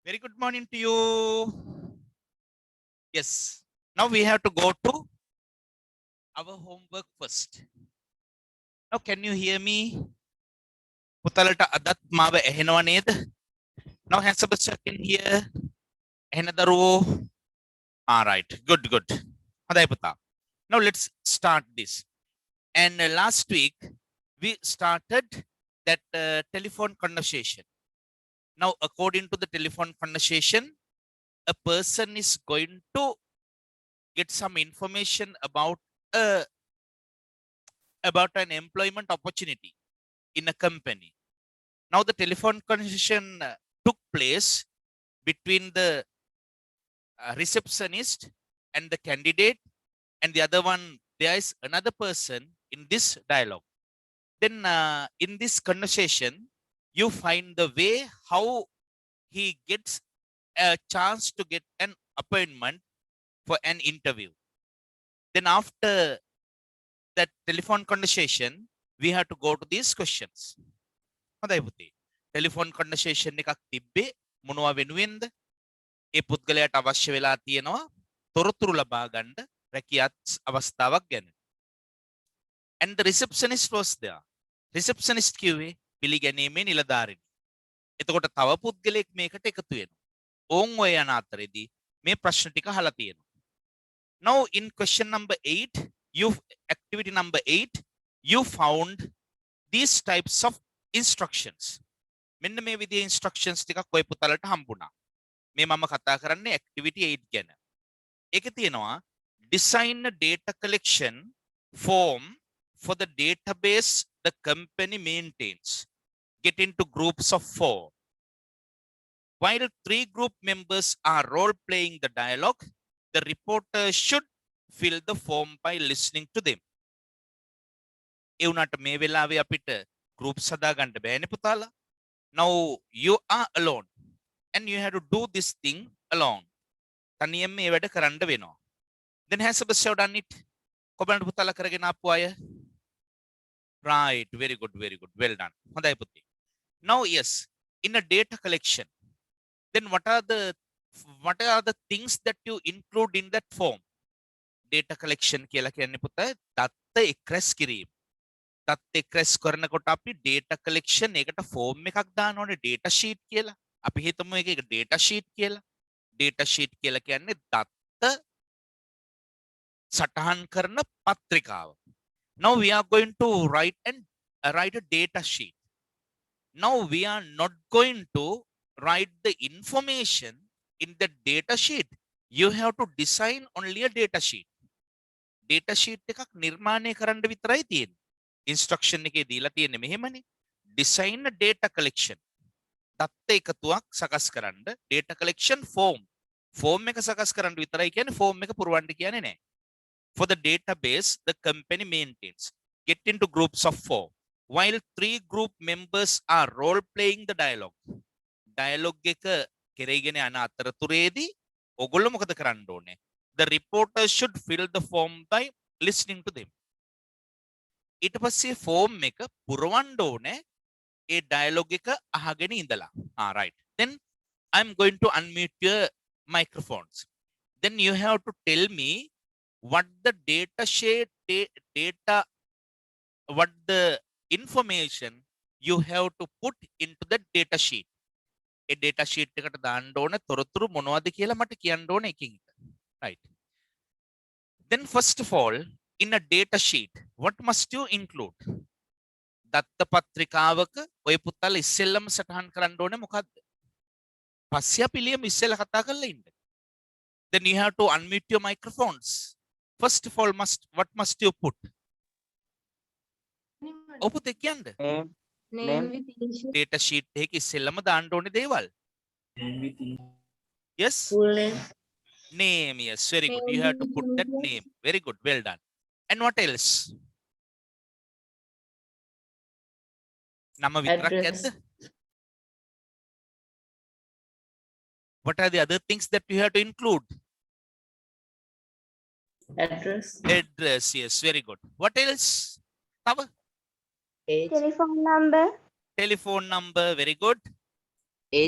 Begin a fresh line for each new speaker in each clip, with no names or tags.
Very good morning to you. Yes. Now we have to go to our homework first. Now, can you hear me? පුතලට අදත් මාව ඇහෙනව නේද? Now has Sebastian can hear? ඇහෙන දරුවෝ? All right. Good, good. හොඳයි පුතා. Now let's start this. And last week we started that telephone conversation. Now, according to the telephone conversation, a person is going to get some information about an employment opportunity in a company. Now, the telephone conversation took place between the receptionist and the candidate, and the other one, there is another person in this dialogue. Then, in this conversation, you find the way how he gets a chance to get an appointment for an interview. Then, after that telephone conversation, we have to go to these questions. හොඳයි පුතේ. Telephone conversation එකක් තිබ්බේ මොනවා වෙනුවෙන්ද? ඒ පුද්ගලයාට අවශ්‍ය වෙලා තියෙනවා තොරතුරු ලබා ගන්න රැකියාත් අවස්ථාවක් ගැන. And the receptionist was there. Receptionist කිව්වේ පිළිගැනීමේ නිලධාරිනි. එතකොට තව පුද්ගලෙක් මේකට එකතු වෙනවා. ඕන් ඔය යන අතරේදී මේ ප්‍රශ්න ටික අහලා තියෙනවා. Now in question number 8, activity number 8, you found these types of instructions. මෙන්න මේ විදිහේ instructions ටිකක් ඔය පුතලට හම්බුණා. මේ මම කතා කරන්නේ activity 8 ගැන. ඒකේ තියෙනවා design a data collection form for the database the company maintains. Get into groups of 4. While 3 group members are role playing the dialogue, the reporter should fill the form by listening to them. ඒ උනාට මේ වෙලාවේ අපිට groups හදා ගන්න බෑනේ පුතාලා. Now you are alone and you have to do this thing alone. තනියම මේ වැඩ කරන්න වෙනවා. Then has Sebastian done it? කොබලන්ට පුතාලා කරගෙන ආපු අය? Right, very good, very good. Well done. හොඳයි පුතේ. Now yes, in a data collection, then what are the things that you include in that form? Data collection කියලා කියන්නේ පුතා දත්ත එක්රැස් කිරීම. දත්ත එක්රැස් කරනකොට අපි data collection එකට form එකක් දාන්න ඕනේ data sheet කියලා. අපි හිතමු එක data sheet කියලා. Data sheet කියලා කියන්නේ දත්ත සටහන් කරන පත්‍රිකාව. Now we are going to write a data sheet. Now we are not going to write the information in the data sheet. You have to design only a data sheet. Data sheet එකක් නිර්මාණය කරන්න විතරයි තියෙන්නේ. Instruction එකේ දීලා තියෙන්නේ මෙහෙමනේ. Design a data collection. දත්ත එකතුවක් සකස් කරන්න data collection form. Form එක සකස් කරන්න විතරයි කියන්නේ form එක පුරවන්න කියන්නේ නැහැ. For the database the company maintains. Get into groups of 4. While 3 group members are role playing the dialogue. Dialogue එක කෙරෙගෙන යන අතරතුරේදී ඔගොල්ලෝ මොකද කරන්න ඕනේ? The reporter should fill the form by listening to them. ඊට පස්සේ form එක පුරවන්න ඕනේ ඒ dialogue එක අහගෙන ඉඳලා. Right. Then I'm going to unmute your microphones. Then you have to tell me what the what the information you have to put into the data sheet. A data sheet එකට දාන්න ඕන තොරතුරු මොනවද කියලා මට කියන්න ඕන එකින් එක. Right. Then first of all, in a data sheet, what must you include? දත්ත පත්‍රිකාවක ඔය පුතල ඉස්සෙල්ලම සටහන් කරන්න ඕනේ මොකද්ද? පස්සේ අපි ලියමු ඉස්සෙල්ලා කතා කරලා ඉන්න. Then you have to unmute your microphones. First of all, what must you put? ඔපුතේ කියන්න.
Name with initial.
Data sheet එකේ ඉස්සෙල්ලම දාන්න ඕනේ දේවල්. Yes?
Full name.
Name, yes, very good. You have to put that name. Very good, well done. And what else? නම විතරක්
Address.
ඇද්ද? What are the other things that you have to include?
Address.
Address, yes, very good. What else? තව?
Age.
Telephone number.
Telephone number, very good.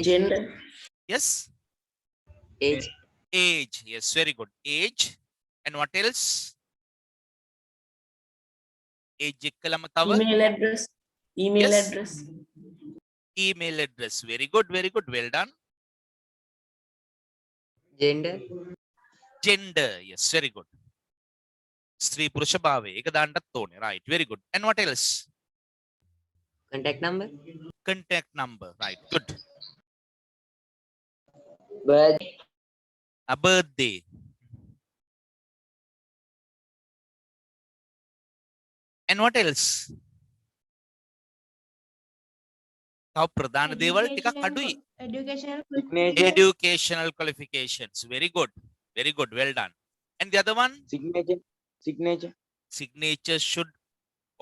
Gender.
Yes.
Age.
Age. Yes, very good. Age. And what else? Age ekkalama tawa.
Email address. Email
Yes.
address.
Email address. Very good. Very good. Well done.
Gender.
Gender. Yes, very good. Stree purusha bhave. Eka dannන්නත් ඕනේ. Right. Very good. And what else?
Contact number.
Contact number. Right. Good.
Birth.
A birthday. And what else? තව ප්‍රධාන දේවල් ටිකක් අඩුයි.
Educational
Signature.
Educational qualifications. Very good. Very good. Well done. And the other one?
Signature. Signature.
Signature should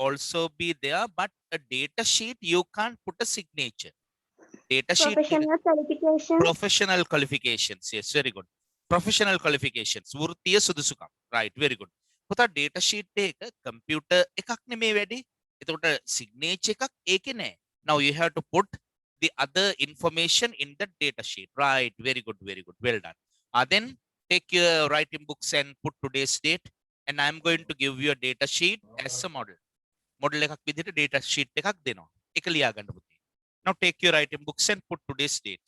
also be there, but a data sheet, you can't put a signature. Data sheet.
Professional qualification.
Professional qualifications. Yes, very good. Professional qualifications. වෘත්තීය සුදුසුකම්. Right, very good. පුතා data sheet එක computer එකක් නෙමේ වැඩි. එතකොට signature එකක් ඒකේ නෑ. Now you have to put the other information in the data sheet. Right, very good, very good. Well done. Then take your writing books and put today's date. And I'm going to give you a data sheet as a model. Model එකක් විදිහට data sheet එකක් දෙනවා. ඒක ලියා ගන්න පුතේ. Now take your writing books and put today's date.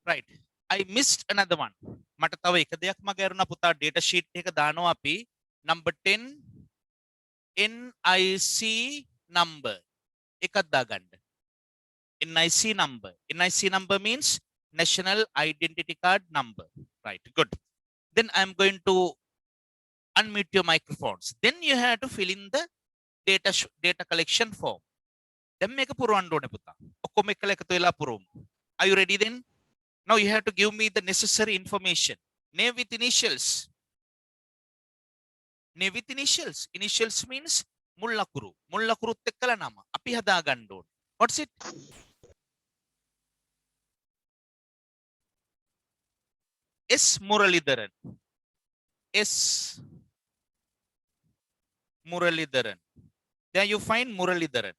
Right. I missed another one. මට තව එක දෙයක් මගේ අරුණා පුතා data sheet එක දානවා අපි number 10 NIC number එකක් දාගන්න. NIC number. NIC number means National Identity Card number. Right. Good. Then I'm going to unmute your microphones. Then you have to fill in the data collection form. දැන් මේක පුරවන්න ඕනේ පුතා. ඔක්කොම එකලා එකතු වෙලා පුරවමු. Are you ready then? Now you have to give me the necessary information. Name with initials. Name with initials. Initials means මුල්ලකුරු. මුල්ලකුරුත් එක්කලා නම. අපි හදා ගන්න ඕනේ. What's it? S Muralidharan. S Muralidharan. There you find Muralidharan.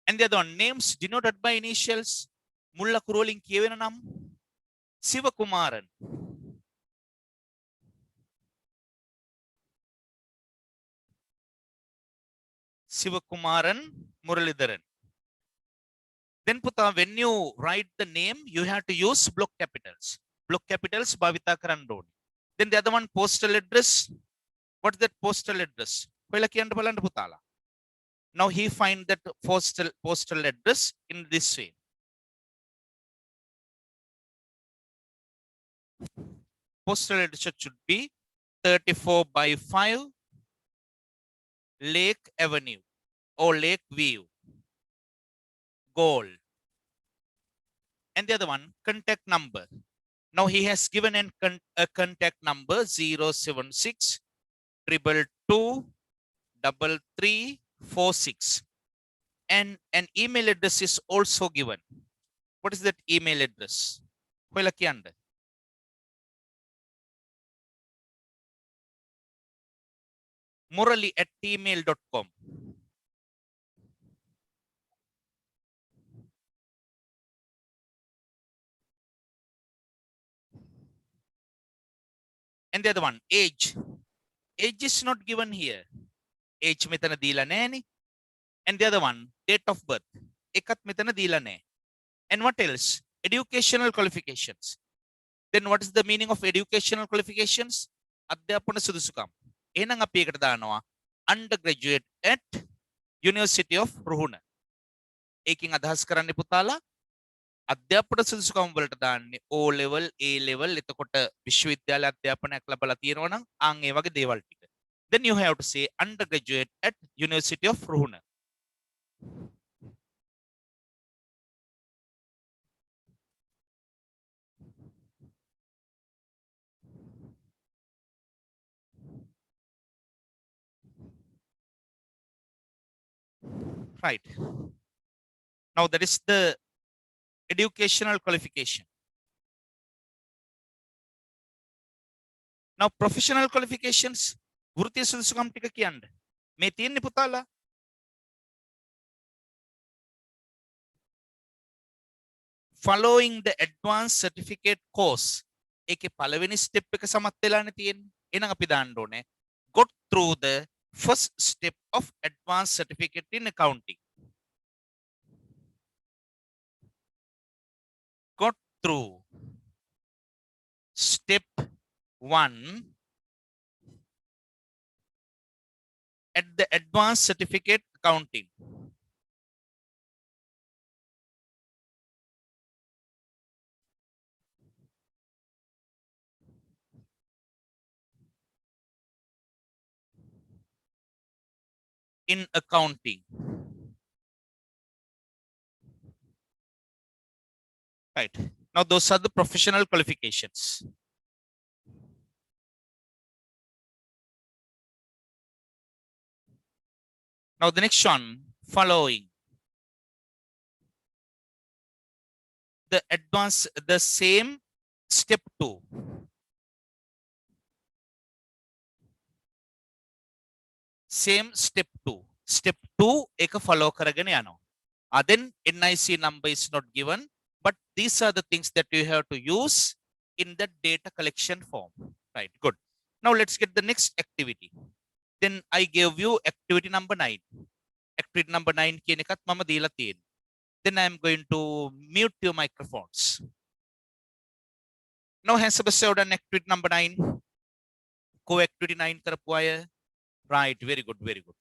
And the other one, names denoted by initials. Mullakuru වලින් කියවෙන නම් Sivakumaran. Sivakumaran Muralidharan. Then puta, when you write the name, you have to use block capitals. Block capitals bhavita karanna ඕනේ. Then the other one, postal address. What's that postal address? ඔයලා කියන්න බලන්න පුතාලා. Now he find that postal address in this way. Postal address should be 34/5 Lake Avenue or Lake View, Goal. And the other one, contact number. Now he has given a contact number 076 222 3346. And an email address is also given. What is that email address? ඔයලා කියන්න. murali@gmail.com. And the other one, age. Age is not given here. Age මෙතන දීලා නැහැනේ. And the other one, date of birth. එකත් මෙතන දීලා නැහැ. And what else? Educational qualifications. Then what is the meaning of educational qualifications? අධ්‍යාපන සුදුසුකම්. එහෙනම් අපි ඒකට දානවා undergraduate at University of Ruhuna. ඒකෙන් අදහස් කරන්නේ පුතාලා අධ්‍යාපන සුදුසුකම් වලට දාන්නේ O level, A level, එතකොට විශ්වවිද්‍යාල අධ්‍යාපනයක් ලැබලා තියෙනවා නම් ආන් ඒ වගේ දේවල් ටික. Then you have to say undergraduate at University of Ruhuna. Right. Now that is the educational qualification. Now professional qualifications. වෘත්තීය සුදුසුකම් ටික කියන්න. මේ තියෙන්නේ පුතාලා. Following the advanced certificate course. ඒකේ පළවෙනි step එක සමත් වෙලානේ තියෙන්නේ. එහෙනම් අපි දාන්න ඕනේ got through the first step of advanced certificate in accounting. Got through step 1 at the advanced certificate accounting. In accounting. Right. Now those are the professional qualifications. Now the next one, following. The same step 2. Same step 2. Step 2 එක follow කරගෙන යනවා. Then NIC number is not given, but these are the things that you have to use in the data collection form. Right, good. Now let's get the next activity. Then I gave you activity number 9. Activity number 9 කියන එකත් මම දීලා තියෙනවා. Then I am going to mute your microphones. Now has Sebastian done activity number 9? Co-activity 9 කරපු අය? Right, very good, very good.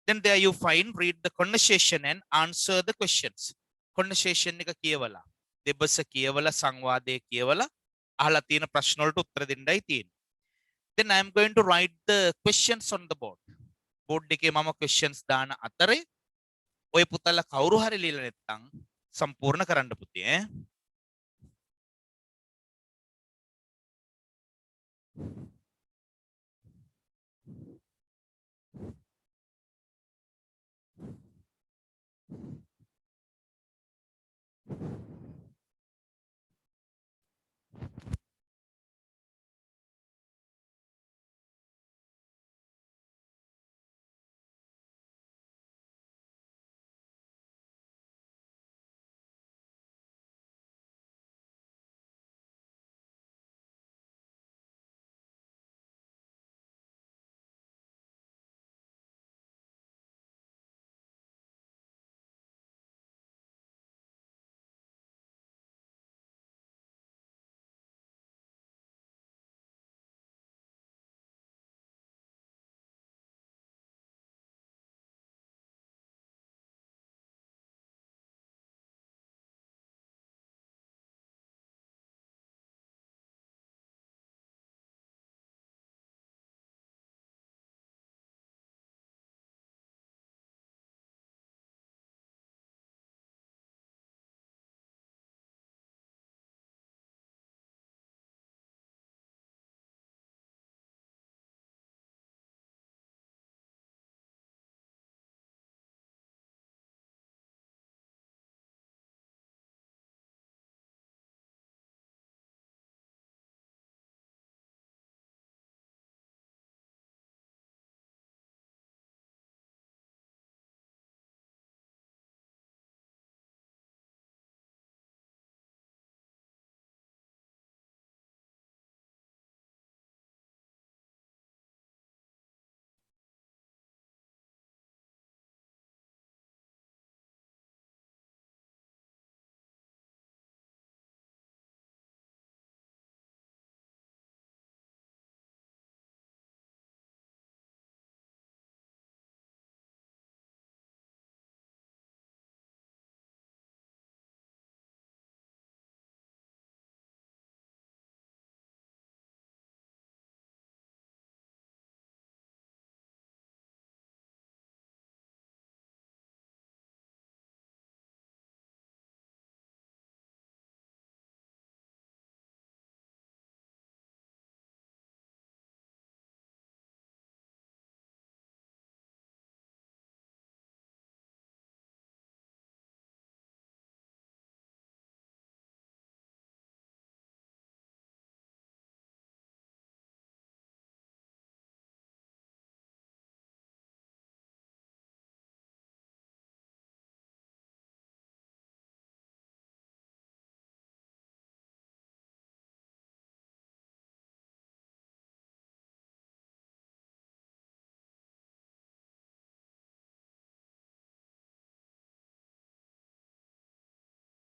Then there you find, read the conversation and answer the questions. Conversation එක කියවලා, දෙබස කියවලා, සංවාදය කියවලා, අහලා තියෙන ප්‍රශ්න වලට උත්තර දෙන්නයි තියෙන්නේ. Then I am going to write the questions on the board. Board එකේ මම questions දාන අතරේ ඔය පුතලා කවුරු හරි ලියලා නැත්නම් සම්පූර්ණ කරන්න පුතේ ඈ.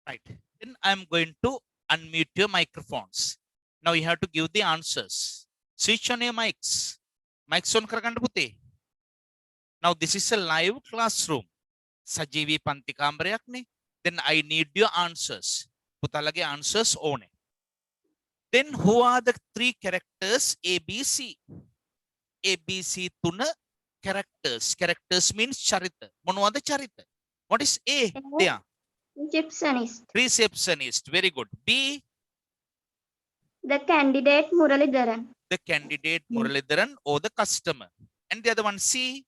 Right. Then I'm going to unmute your microphones. Now you have to give the answers. Switch on your mics. Mics on කරගන්න පුතේ. Now this is a live classroom. සජීවී පන්ති කාමරයක්නේ. Then I need your answers. පුතාලගේ answers ඕනේ. Then who are the three characters A, B, C? A, B, C තුන characters. Characters means චරිත. මොනවද චරිත? What is A? There.
Receptionist.
Receptionist. Very good. B,
The candidate Muralidharan.
the candidate Muralidharan or the customer. And the other one C,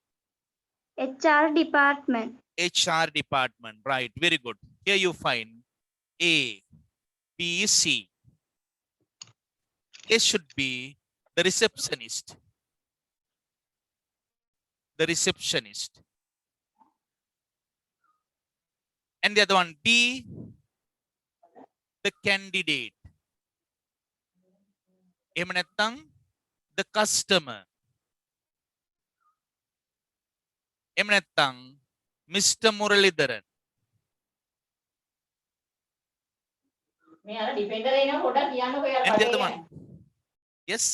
HR department.
HR department. Right. Very good. Here you find A, B, C. A should be the receptionist. The receptionist. And the other one B, the candidate. එහෙම නැත්නම් the customer. එහෙම නැත්නම් Mr. Muralidharan.
මේ අර defender එනවා පොඩක් කියන්නකෝ යාර
And the
පඩේ
other
ගැන.
one. Yes.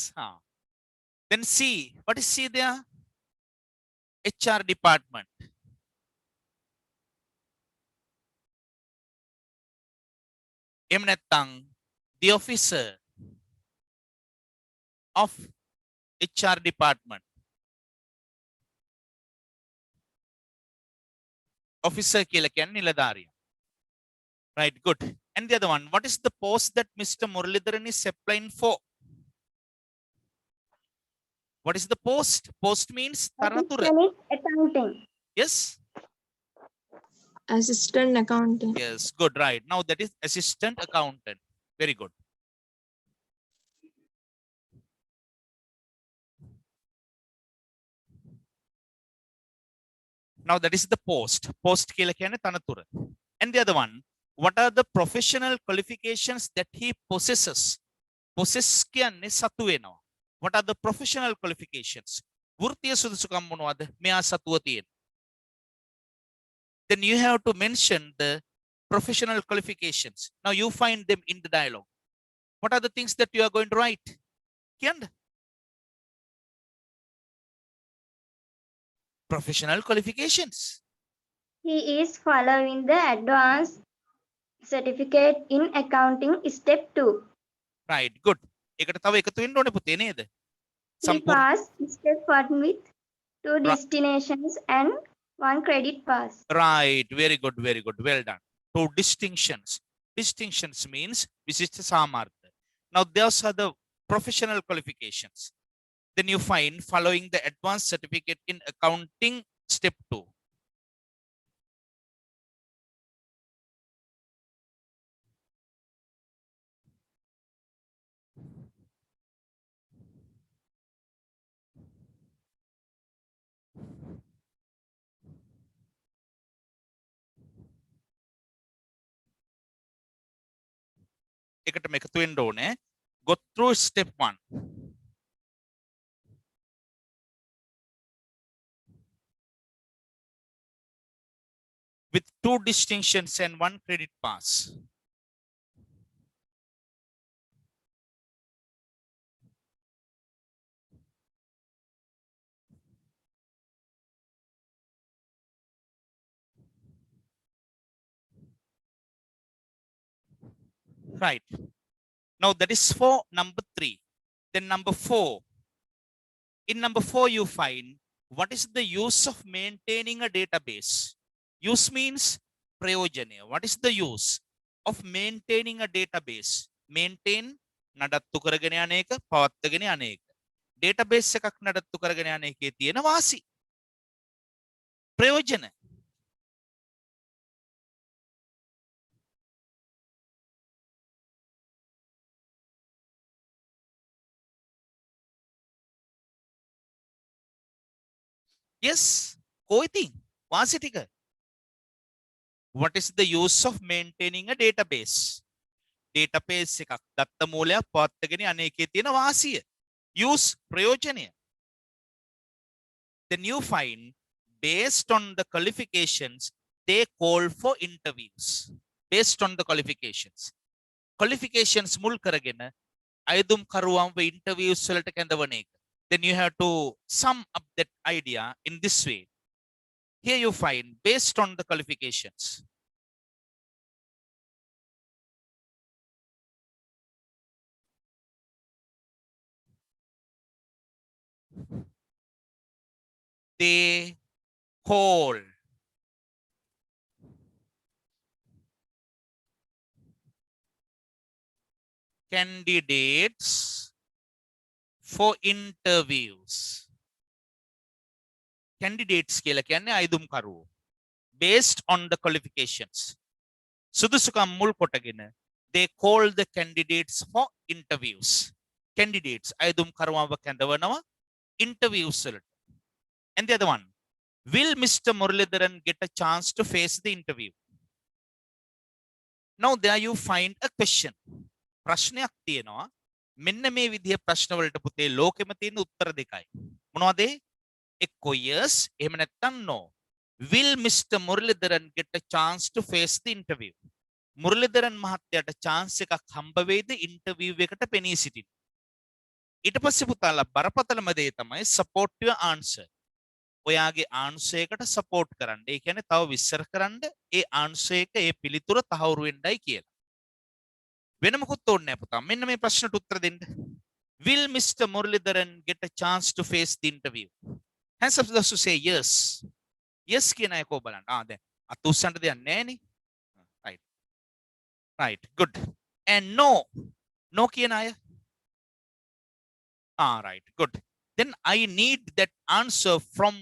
Then C. What is C there? HR department. එහෙම නැත්නම් the officer of HR department. Officer කියලා කියන්නේ නිලධාරියා. Right, good. And the other one, what is the post that Mr. Muralidharan is applying for? What is the post? Post means Taratura.
Assistant accounting.
Yes?
Assistant accountant.
Yes, good, right. Now that is assistant accountant. Very good. Now that is the post. Post කියලා කියන්නේ තනතුර. And the other one, what are the professional qualifications that he possesses? Possess කියන්නේ සතු වෙනවා. What are the professional qualifications? වෘත්තීය සුදුසුකම් මොනවද? මෙයා සතුව තියෙන. Then you have to mention the professional qualifications. Now you find them in the dialogue. What are the things that you are going to write? කියන්න. Professional qualifications.
He is following the advanced certificate in accounting step 2.
Right, good. ඒකට තව එකතු වෙන්න ඕනේ පුතේ නේද?
He passed step 1 with 2
Right.
destinations and 1 credit pass.
Right, very good, very good. Well done. Two distinctions. Distinctions means විශිෂ්ට සාමර්ථ්‍ය. Now those are the professional qualifications. Then you find following the advanced certificate in accounting step 2. එකටම එකතු වෙන්න ඕනේ. Go through step 1. With 2 distinctions and 1 credit pass. Right. Now that is for number 3. Then number 4. In number 4, you find what is the use of maintaining a database? Use means ප්‍රයෝජනය. What is the use of maintaining a database? Maintain නඩත්තු කරගෙන යන එක, පවත්වාගෙන යන එක. Database එකක් නඩත්තු කරගෙන යන එකේ තියෙන වාසි. ප්‍රයෝජන. Yes, කොයිතින් වාසි ටික. What is the use of maintaining a database? Database එකක් දත්ත මූලයක් පවත්වාගෙන යන එකේ තියෙන වාසිය. Use ප්‍රයෝජනය. Then you find based on the qualifications they call for interviews. Based on the qualifications. Qualifications මුල් කරගෙන අයදුම් කරුවන්ව interviews වලට කැඳවන එක. Then you have to sum up that idea in this way. Here you find based on the qualifications. They call candidates for interviews. Candidates කියලා කියන්නේ අයදුම් කරුවෝ. Based on the qualifications. සුදුසුකම් මුල් කොටගෙන they call the candidates for interviews. Candidates අයදුම් කරුවව කැඳවනවා interviews වලට. And the other one, will Mr. Muralidharan get a chance to face the interview? Now there you find a question. ප්‍රශ්නයක් තියෙනවා. මෙන්න මේ විදිහේ ප්‍රශ්න වලට පුතේ ලෝකෙම තියෙන උත්තර දෙකයි. මොනවද? එක්කෝ yes එහෙම නැත්නම් no. Will Mr. Muralidharan get a chance to face the interview? මුරලිදරන් මහත්තයාට chance එකක් හම්බ වෙයිද interview එකට පෙනී සිටින්න? ඊට පස්සේ පුතාලා බරපතලම දේ තමයි support your answer. ඔයාගේ answer එකට support කරන්න. ඒ කියන්නේ තව විස්තර කරන්න ඒ answer එක ඒ පිළිතුර තහවුරු වෙන්නයි කියලා. වෙන මොකුත් ඕනේ නැහැ පුතා. මෙන්න මේ ප්‍රශ්නට උත්තර දෙන්න. Will Mr. Muralidharan get a chance to face the interview? Hands up those who say yes. Yes කියන අය කෝ බලන්න. දැන් අත උස්සන්න දෙයක් නැහැ නේ. Right. Right. Good. And no. No කියන අය. Right. Good. Then I need that answer from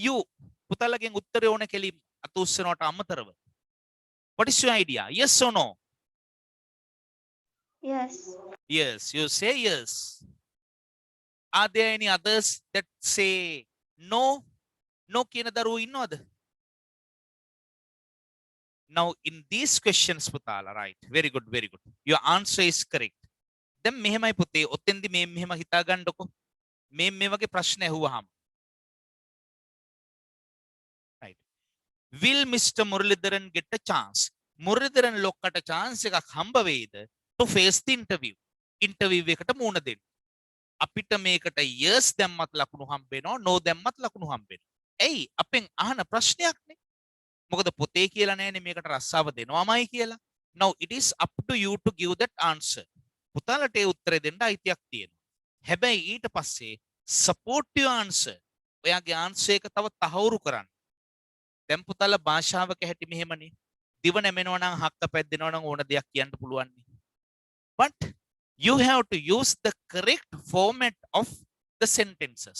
you. පුතාලගෙන් උත්තරය ඕන කෙලින් අත උස්සනවට අමතරව. What is your idea? Yes or no?
Yes.
Yes, you say yes. Are there any others that say no? No කියන දරුවෝ ඉන්නවද? Now in these questions පුතාලා, right, very good, very good, your answer is correct. දැන් මෙහෙමයි පුතේ, ඔතෙන්දි මේ මෙහෙම හිතා ගන්නකො. මේ වගේ ප්‍රශ්න ඇහුවාම, right, will Mr. Muralidharan get a chance? Muralidharan ලොක්කට chance එකක් හම්බ වෙයිද to face the interview? interview එකට මුණ දෙන්න. අපිට මේකට yes දැම්මත් ලකුණු හම්බ වෙනවා, no දැම්මත් ලකුණු හම්බ වෙනවා. ඇයි? අපෙන් අහන ප්‍රශ්නයක්නේ. මොකද පොතේ කියලා නැහැනේ මේකට රස්සාව දෙනවමයි කියලා. Now it is up to you to give that answer. පුතාලට ඒ උත්තරේ දෙන්න අයිතියක් තියෙනවා. හැබැයි ඊට පස්සේ support your answer. ඔයාගේ answer එක තව තහවුරු කරන්න. දැන් පුතාලා භාෂාවක හැටි මෙහෙමනේ. දිව නැමෙනවා නම් හක්ක පැද්දෙනවා නම් ඕන දෙයක් කියන්න පුළුවන්. But you have to use the correct format of the sentences.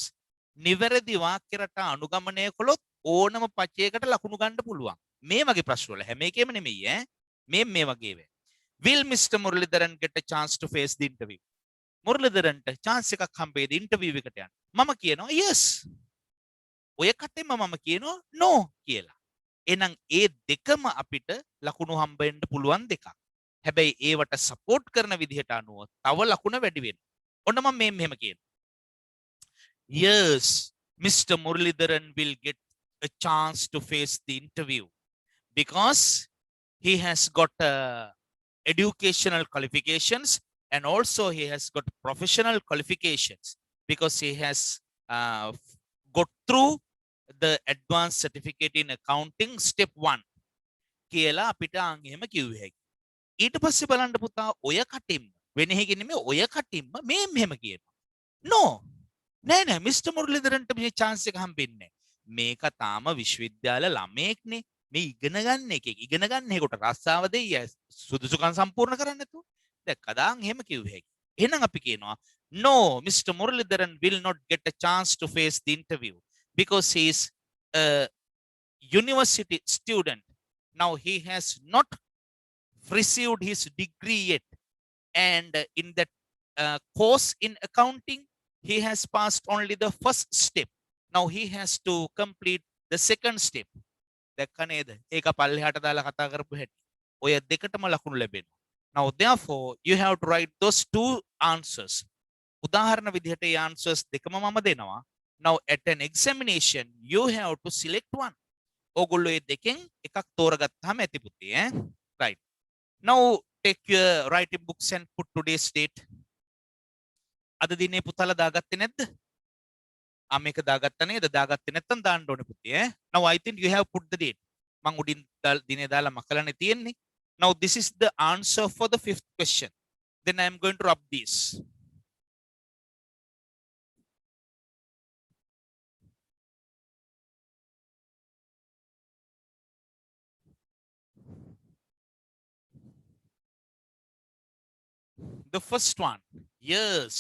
නිවැරදි වාක්‍ය රටා අනුගමනය කළොත් ඕනම පචයකට ලකුණු ගන්න පුළුවන්. මේ වගේ ප්‍රශ්න වල හැම එකෙම නෙමෙයි ඈ. මේ වගේ වේ. Will Mr. Muralidharan get a chance to face the interview? මුරලිදරන්ට chance එකක් හම්බෙයිද interview එකට යන්න? මම කියනවා yes. ඔය කටෙම මම කියනවා no කියලා. එහෙනම් ඒ දෙකම අපිට ලකුණු හම්බ වෙන්න පුළුවන් දෙකක්. හැබැයි ඒවට support කරන විදිහට අනුව තව ලකුණ වැඩි වෙනවා. ඔන්න මම මෙහෙම කියනවා. Yes, Mr. Muralidharan will get a chance to face the interview because he has got educational qualifications and also he has got professional qualifications because he has got through the advanced certificate in accounting step 1 කියලා අපිට අන් එහෙම කිව්වේ හැකි. ඊට පස්සේ බලන්න පුතා ඔය කටින්ම වෙන එකකින් නෙමෙයි ඔය කටින්ම මේ මෙහෙම කියනවා. No. නෑ මිස්ටර් මුරලිදරන්ට මේ chance එක හම්බෙන්නේ නෑ. මේක තාම විශ්වවිද්‍යාල ළමයෙක්නේ. මේ ඉගෙන ගන්න එකේ ඉගෙන ගන්න එකට රස්සාව දෙයි සුදුසුකම් සම්පූර්ණ කරන්න නැතුව. දැක්කදාන් එහෙම කිව්වේ හැකි. එහෙනම් අපි කියනවා no, Mr. Muralidharan will not get a chance to face the interview because he is a university student. Now he has not received his degree yet, and in that course in accounting he has passed only the first step. Now he has to complete the second step. දැක්ක නේද? ඒක පල්ලෙහාට දාලා කතා කරපු හැටි. ඔය දෙකටම ලකුණු ලැබෙනවා. Now therefore you have to write those two answers. උදාහරණ විදිහට ඒ answers දෙකම මම දෙනවා. Now at an examination you have to select one. ඕගොල්ලෝ මේ දෙකෙන් එකක් තෝරගත්තාම ඇති පුතේ ඈ. Right. Now take your writing books and put today's date. අද දිනේ පුතාලා දාගත්තේ නැද්ද? මේක දාගත්තා නේද? දාගත්තේ නැත්නම් දාන්න ඕනේ පුතේ ඈ. Now I think you have put the date. මං උඩින් දිනේ දාලා මකලානේ තියෙන්නේ. Now this is the answer for the 5th question. Then I am going to rub this. The first one, yes.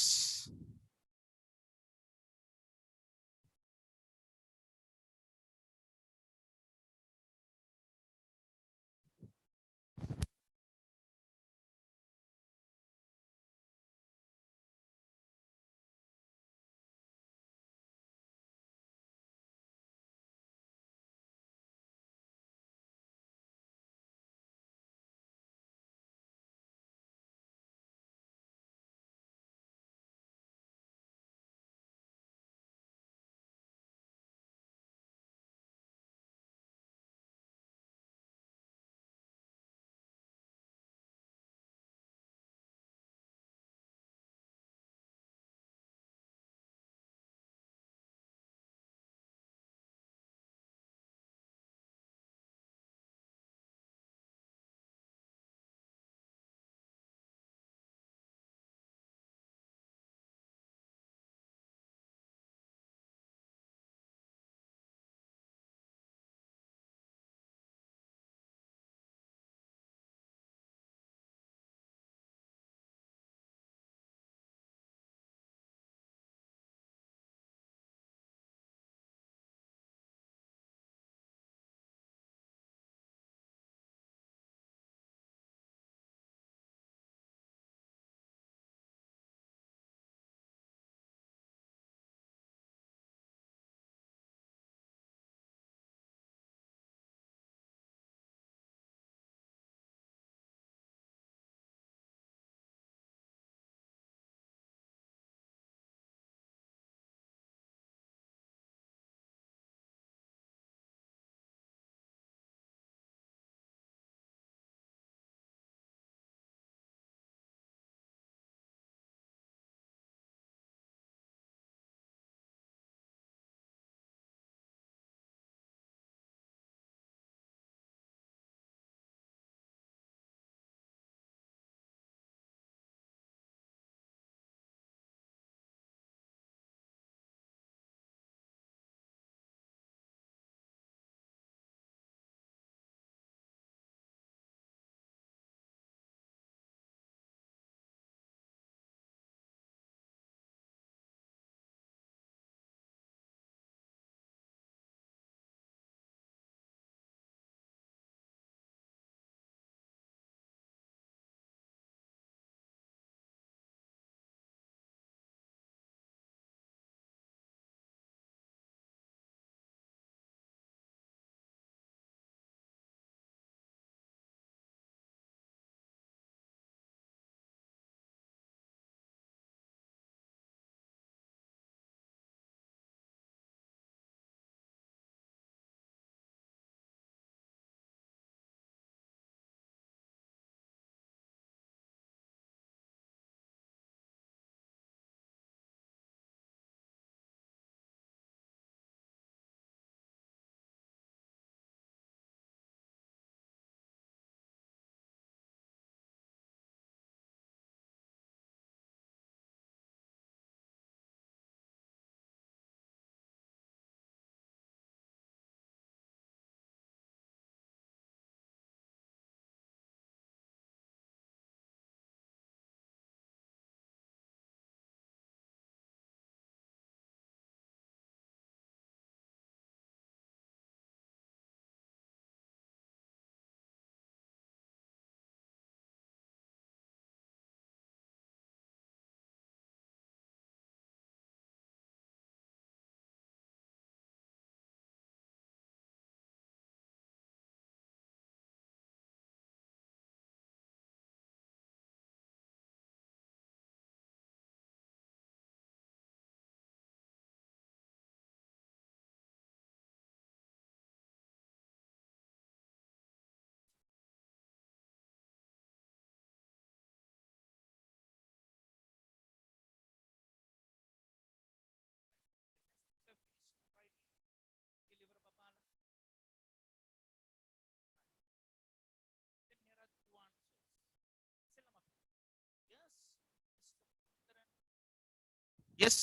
Yes.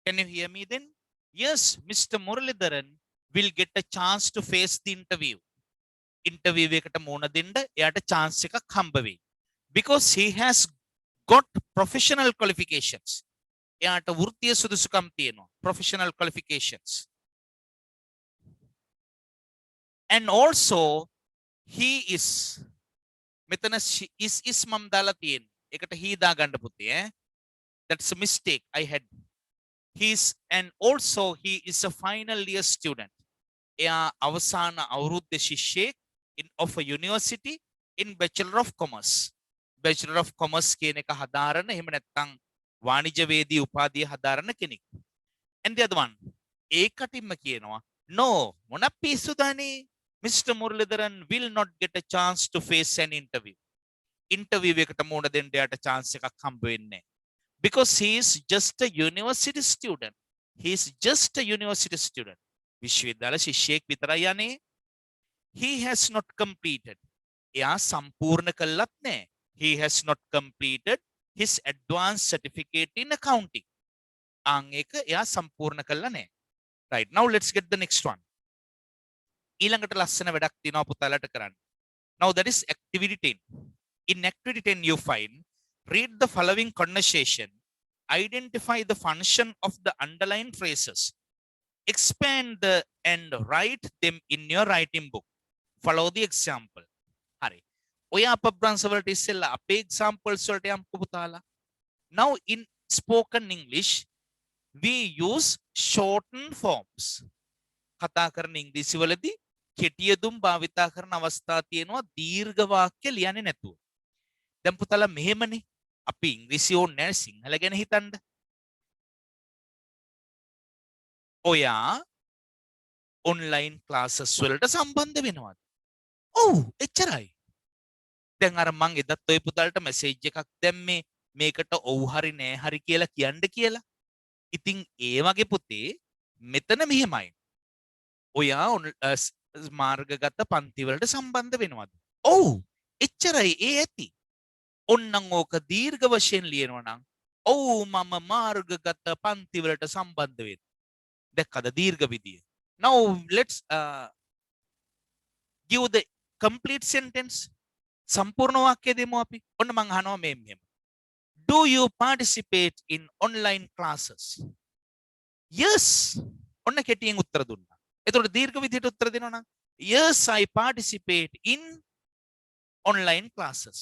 Can you hear me then? Yes, Mr. Muralidharan will get a chance to face the interview. Interview එකට මුණ දෙන්න එයාට chance එකක් හම්බ වෙයි. Because he has got professional qualifications. එයාට වෘත්තීය සුදුසුකම් තියෙනවා. Professional qualifications. And also he is මෙතන is මම දාලා තියෙන්නේ. ඒකට he දා ගන්න පුතේ ඈ. That's a mistake I had. And also he is a final year student. එයා අවසාන අවුරුද්දේ ශිෂ්‍යයෙක් of a university in Bachelor of Commerce. Bachelor of Commerce කියන එක හදාරන එහෙම නැත්නම් වාණිජ්‍යවේදී උපාධිය හදාරන කෙනෙක්. And the other one ඒකටින්ම කියනවා no මොන පිස්සුදානේ Mr. Muralidharan will not get a chance to face an interview. Interview එකට මුණ දෙන්න යාට chance එකක් හම්බ වෙන්නේ නැහැ. Because he is just a university student. He is just a university student. විශ්වවිද්‍යාල ශිෂ්‍යයෙක් විතරයි යන්නේ. He has not completed. එයා සම්පූර්ණ කළත් නැහැ. He has not completed his advanced certificate in accounting. අං එක එයා සම්පූර්ණ කළා නැහැ. Right. Now let's get the next one. ඊළඟට ලස්සන වැඩක් තියෙනවා පුතාලට කරන්න. Now that is activity 10. In activity 10 you find read the following conversation. Identify the function of the underlined phrases. Expand and write them in your writing book. Follow the example. Hari. ඔය අපබ්‍රංශ වලට ඉස්සෙල්ලා අපේ examples වලට යම්කෝ පුතාලා. Now in spoken English we use shortened forms. කතා කරන ඉංග්‍රීසි වලදී කෙටි යෙදුම් භාවිතා කරන අවස්ථා තියෙනවා දීර්ඝ වාක්‍ය ලියන්නේ නැතුව. දැන් පුතාලා මෙහෙමනේ අපි ඉංග්‍රීසි ඕනේ නැහැ සිංහල ගැන හිතන්න. ඔයා online classes වලට සම්බන්ධ වෙනවද? ඔව් එච්චරයි. දැන් අර මං එදත් ඔය පුතාලට මැසේජ් එකක් දැම්මේ මේකට ඔව් හරි නෑ හරි කියලා කියන්න කියලා. ඉතින් ඒ වගේ පුතේ මෙතන මෙහෙමයි. ඔයා මාර්ගගත පන්ති වලට සම්බන්ධ වෙනවද? ඔව් එච්චරයි ඒ ඇති. ඔන්නම් ඕක දීර්ඝ වශයෙන් ලියනවා නම් ඔව් මම මාර්ගගත පන්ති වලට සම්බන්ධ වෙනවා. දැක්කද දීර්ඝ විදිය. Now let's give the complete sentence. සම්පූර්ණ වාක්‍ය දෙමු අපි. ඔන්න මං අහනවා මෙහෙම. Do you participate in online classes? Yes. ඔන්න කෙටියෙන් උත්තර දුන්නා. එතකොට දීර්ඝ විදියට උත්තර දෙනවා නම් yes I participate in online classes.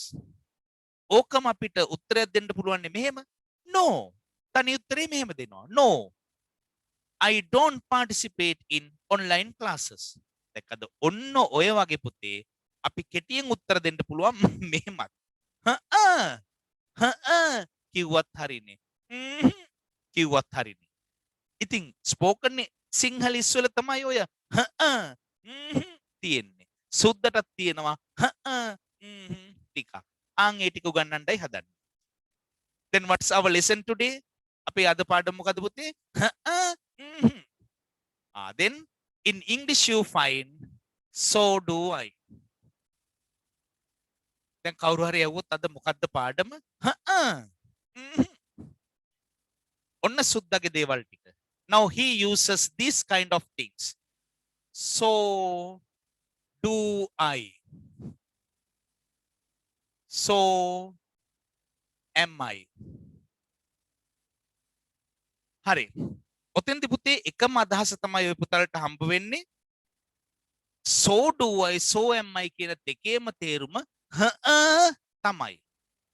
ඕකම අපිට උත්තරයක් දෙන්න පුළුවන් මෙහෙම. No. තනි උත්තරේ මෙහෙම දෙනවා. No. I don't participate in online classes. දැක්කද? ඔන්න ඔය වගේ පුතේ අපි කෙටියෙන් උත්තර දෙන්න පුළුවන් මෙහෙමත්. කිව්වත් හරිනේ. කිව්වත් හරිනේ. ඉතින් ස්පෝකන් සිංහලිස් වල තමයි ඔය තියෙන්නේ. සුද්දටත් තියෙනවා ටිකක්. ආන් ඒ ටික උගන්නන්නයි හදන්නේ. Then what's our lesson today? අපේ අද පාඩම මොකද පුතේ? Then in English you find so do I. දැන් කවුරු හරි ඇහුවොත් අද මොකද්ද පාඩම? ඔන්න සුද්දගේ දේවල් ටික. Now he uses this kind of things. So do I. So am I. හරි. ඔතෙන්දි පුතේ එකම අදහස තමයි ඔය පුතාලට හම්බ වෙන්නේ. So do I, so am I කියන දෙකේම තේරුම තමයි.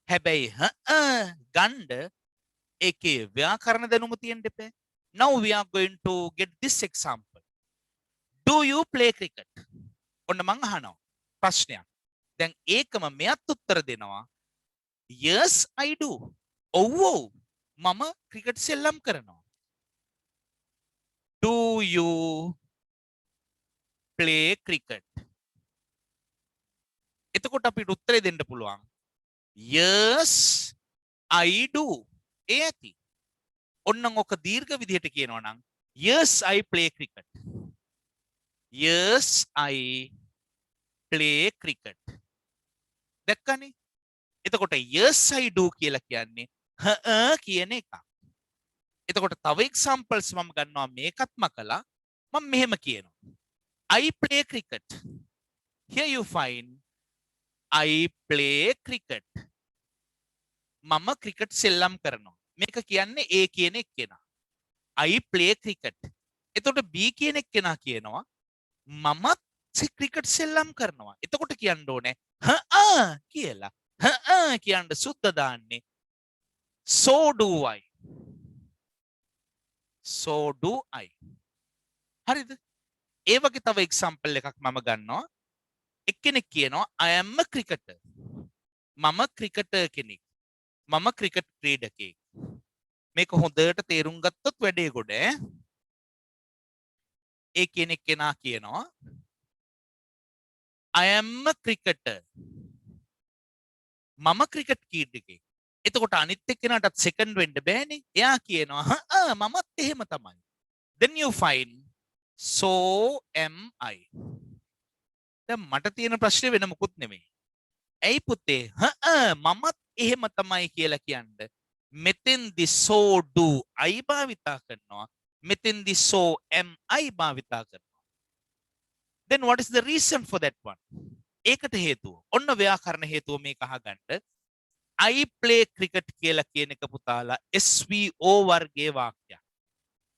හැබැයි ගණ්ඩ ඒකේ ව්‍යාකරණ දැනුම තියෙන්න එපා. Now we are going to get this example. Do you play cricket? ඔන්න මං අහනවා ප්‍රශ්නයක්. දැන් ඒකම මෙයත් උත්තර දෙනවා. Yes I do. ඔව් ඔව් මම ක්‍රිකට් සෙල්ලම් කරනවා. Do you play cricket? එතකොට අපිට උත්තරේ දෙන්න පුළුවන්. Yes I do. ඒ ඇති. ඔන්නම් ඔක දීර්ඝ විදිහට කියනවා නම් Yes I play cricket. Yes I play cricket. දැක්කනේ? එතකොට yes I do කියලා කියන්නේ කියන එක. එතකොට තව examples මම ගන්නවා මේකත්ම කළා. මම මෙහෙම කියනවා. I play cricket. Here you find I play cricket. මම ක්‍රිකට් සෙල්ලම් කරනවා. මේක කියන්නේ A කියන එක්කෙනා. I play cricket. එතකොට B කියන එක්කෙනා කියනවා මමත් ක්‍රිකට් සෙල්ලම් කරනවා. එතකොට කියන්න ඕනේ කියලා. කියන්න සුද්ධ දාන්නේ so do I. So do I. හරිද? ඒ වගේ තව එක්සැම්පල් එකක් මම ගන්නවා. එක්කෙනෙක් කියනවා I am a cricketer. මම ක්‍රිකටර් කෙනෙක්. මම ක්‍රිකට් ක්‍රීඩකයෙක්. මේක හොඳට තේරුම් ගත්තොත් වැඩේ ගොඩ. ඒ කෙනෙක් කෙනා කියනවා I am a cricketer. මම ක්‍රිකට් ක්‍රීඩකයෙක්. එතකොට අනිත් එක්කෙනාටත් සෙකන්ඩ් වෙන්න බෑනේ. එයා කියනවා මමත් එහෙම තමයි. Then you find so am I. දැන් මට තියෙන ප්‍රශ්නේ වෙන මොකුත් නෙමෙයි. ඇයි පුතේ මමත් එහෙම තමයි කියලා කියන්නේ. මෙතෙන්දි so do I භාවිතා කරනවා. මෙතෙන්දි so am I භාවිතා කරනවා. Then what is the reason for that one? ඒකට හේතුව. ඔන්න ව්‍යාකරණ හේතුව මේක අහගන්න. I play cricket කියලා කියන එක පුතාලා SVO වර්ගයේ වාක්‍යයක්.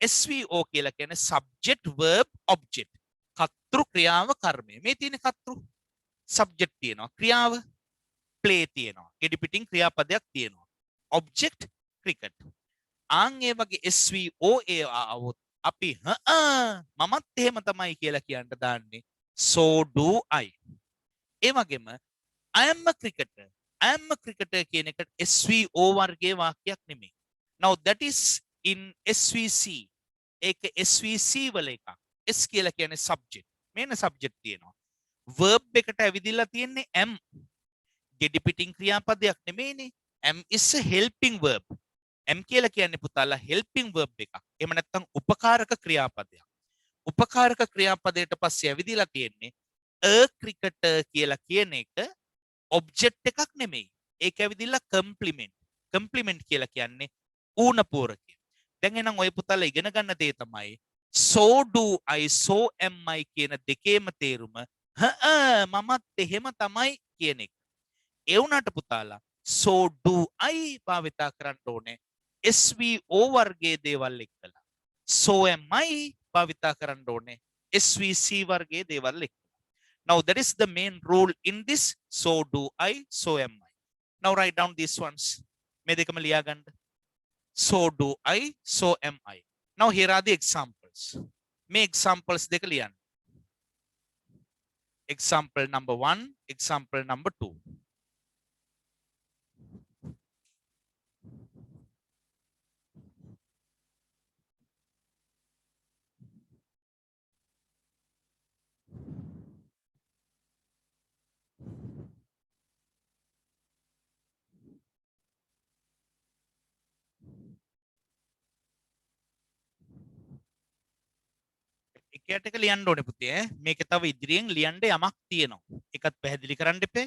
SVO කියලා කියන්නේ subject verb object. කර්තෘ ක්‍රියාව කර්මය. මේ තියෙන කර්තෘ subject තියෙනවා. ක්‍රියාව play තියෙනවා. ගෙඩි පිටින් ක්‍රියාපදයක් තියෙනවා. object cricket. ආන් ඒ වගේ SVO આવොත් අපි මමත් එහෙම තමයි කියලා කියන්න දාන්නේ so do I. ඒ වගේම I am a cricketer. I am a cricketer කියන එකට SVO වර්ගයේ වාක්‍යයක් නෙමෙයි. Now that is in SVC. ඒක SVC වල එකක්. S කියලා කියන්නේ subject. මේන subject තියෙනවා. verb එකට ඇවිදilla තියෙන්නේ am. ගෙඩි පිටින් ක්‍රියාපදයක් නෙමෙයිනේ. am is a helping verb. am කියලා කියන්නේ පුතාලා helping verb එකක්. එහෙම නැත්නම් උපකාරක ක්‍රියාපදයක්. උපකාරක ක්‍රියාපදයට පස්සේ ඇවිදilla තියෙන්නේ a cricketer කියලා කියන එක object එකක් නෙමෙයි. ඒක ඇවිදilla complement. complement කියලා කියන්නේ ඌණ පූරකය. දැන් එහෙනම් ඔය පුතාලා ඉගෙන ගන්න දේ තමයි so do I so am I කියන දෙකේම තේරුම මමත් එහෙම තමයි කියන එක. ඒ වුණාට පුතාලා so do I භාවිතා කරන්න ඕනේ SVO වර්ගයේ දේවල් එක්කලා. so am I භාවිතා කරන්න ඕනේ SVC වර්ගයේ දේවල් එක්කලා. Now that is the main rule in this so do I so am I. Now write down these ones. මේ දෙකම ලියා ගන්න. So do I so am I. Now here are the examples. මේ examples දෙක ලියන්න. Example number 1, example number 2. එකයට එක ලියන්න ඕනේ පුතේ. මේකේ තව ඉදිරියෙන් ලියන්න යමක් තියෙනවා. ඒකත් පැහැදිලි කරන්න එපේ.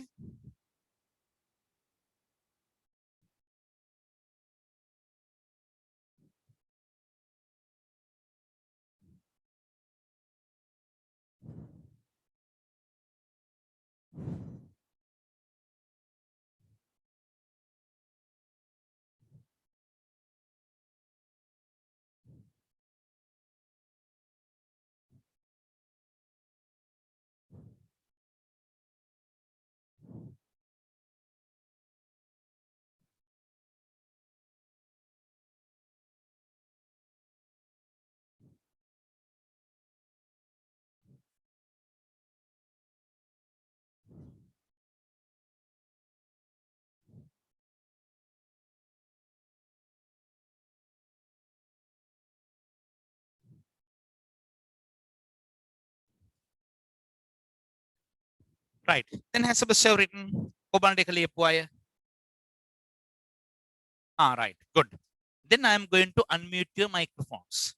Right. Then has Sebastian written ඔබන්ට එක ලියපු අය? Right. Good. Then I am going to unmute your microphones.